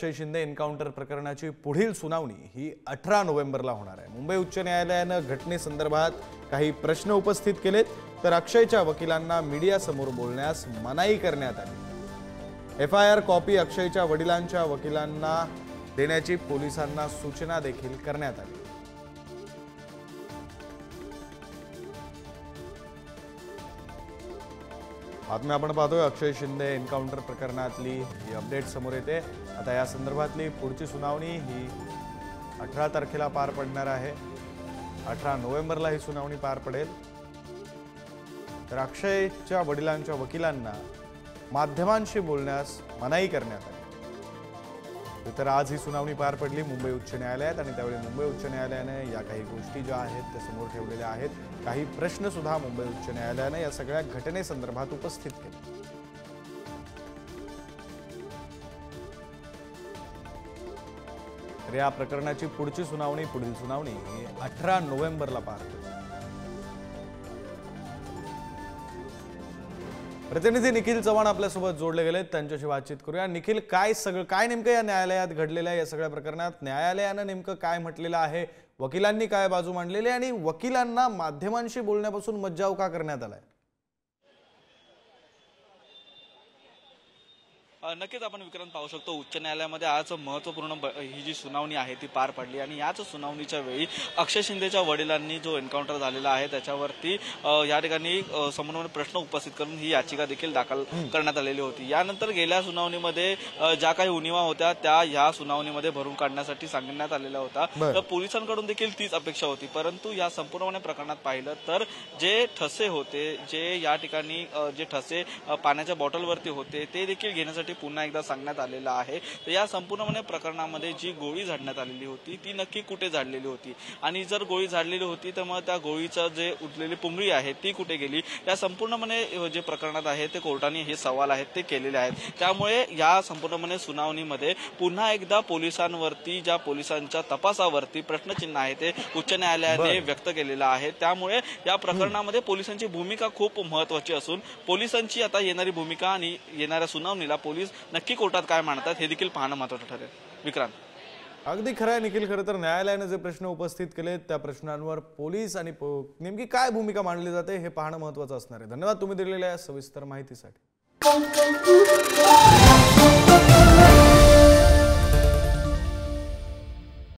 अक्षय Shinde encounter प्रकरणाची पुढील सुनावणी ही 18 नोव्हेंबरला होणार आहे। मुंबई उच्च न्यायालयाने घटनेसंदर्भात काही प्रश्न उपस्थित केलेत, तर अक्षयच्या वकिलांना मीडियासमोर बोलण्यास मनाई करण्यात आली। FIR कॉपी अक्षयच्या वडिलांच्या वकिलांना देण्याची पोलिसांना सूचना देखील करण्यात आली। बातमी आपण पाहतोय अक्षय शिंदे एन्काउंटर प्रकरणातली ही अपडेट समोर येते। आता या संदर्भातली पुढची सुनावणी ही 18 तारखेला पार पडणार आहे। 18 नोव्हेंबरला ही सुनावणी पार पडेल। तर अक्षयच्या वडिलांच्या वकिलांना माध्यमांशी बोलण्यास मनाई करण्यात आली। तर आज ही सुनावणी पार पडली मुंबई उच्च न्यायालयात आणि त्यावेळी मुंबई उच्च न्यायालयाने या काही गोष्टी ज्या आहेत त्या समोर ठेवलेल्या आहेत। काही प्रश्न सुद्धा मुंबई उच्च न्यायालयाने या सगळ्या घटनेसंदर्भात उपस्थित केले। तर या प्रकरणाची पुढील सुनावणी ही 18 नोव्हेंबरला पार पडेल। प्रतिनिधी निखिल चव्हाण आपल्यासोबत जोडले गेलेत, त्यांच्याशी बातचीत करूया। निखिल, काय नेमकं या न्यायालयात घडलेल्या या सगळ्या प्रकरणात न्यायालयाने नेमकं काय म्हटलेलं आहे, वकिलांनी काय बाजू मांडलेली आणि वकिलांना माध्यमांशी बोलण्यापासून मज्जाव का करण्यात आलाय? नक्कीच आपण विक्रांत पाहू शकतो उच्च न्यायालयामध्ये आज महत्त्वपूर्ण ही जी सुनावणी आहे ती पार पडली आणि याच सुनावणीच्या वेळी अक्षय शिंदेच्या वडिलांनी जो एन्काउंटर झालेला आहे त्याच्यावरती या ठिकाणी संपूर्ण प्रश्न उपस्थित करून ही याचिका देखील दाखल करण्यात आलेली होती। यानंतर गेल्या सुनावणीमध्ये ज्या काही उणिवा होत्या त्या या सुनावणीमध्ये भरून काढण्यासाठी सांगण्यात आलेल्या होता। तर पोलिसांकडून देखील तीच अपेक्षा होती, परंतु या संपूर्ण प्रकरणात पाहिलं तर जे ठसे होते, जे या ठिकाणी जे ठसे पाण्याच्या बॉटलवरती होते ते देखील घेण्यासाठी पुन्हा एकदा सांगण्यात आलेलं आहे। तर या संपूर्ण प्रकरणामध्ये जी गोळी झाडण्यात आलेली होती ती नक्की कुठे झाडलेली होती आणि जर गोळी झाडलेली होती तर मग त्या गोळीचं जे उरलेली पुंगळी आहे ती कुठे गेली, या संपूर्णपणे जे प्रकरणात आहे ते कोर्टाने हे सवाल आहेत ते केलेले आहेत। त्यामुळे या संपूर्णपणे सुनावणीमध्ये पुन्हा एकदा पोलिसांवरती, ज्या पोलिसांच्या तपासावरती प्रश्नचिन्ह आहे ते उच्च न्यायालयाने व्यक्त केलेलं आहे। त्यामुळे या प्रकरणामध्ये पोलिसांची भूमिका खूप महत्त्वाची असून पोलिसांची आता येणारी भूमिका आणि येणाऱ्या सुनावणीला पोलीस नक्की कोर्टात काय मांडतात हे देखील पाहणं महत्त्वाचं ठरेल। विक्रांत, अगदी खरं आहे निखिल। खरं तर न्यायालयाने जे प्रश्न उपस्थित केले त्या प्रश्नांवर पोलीस आणि नेमकी काय भूमिका मांडली जाते हे पाहणं महत्त्वाचं असणार आहे। धन्यवाद तुम्ही दिलेल्या सविस्तर माहितीसाठी।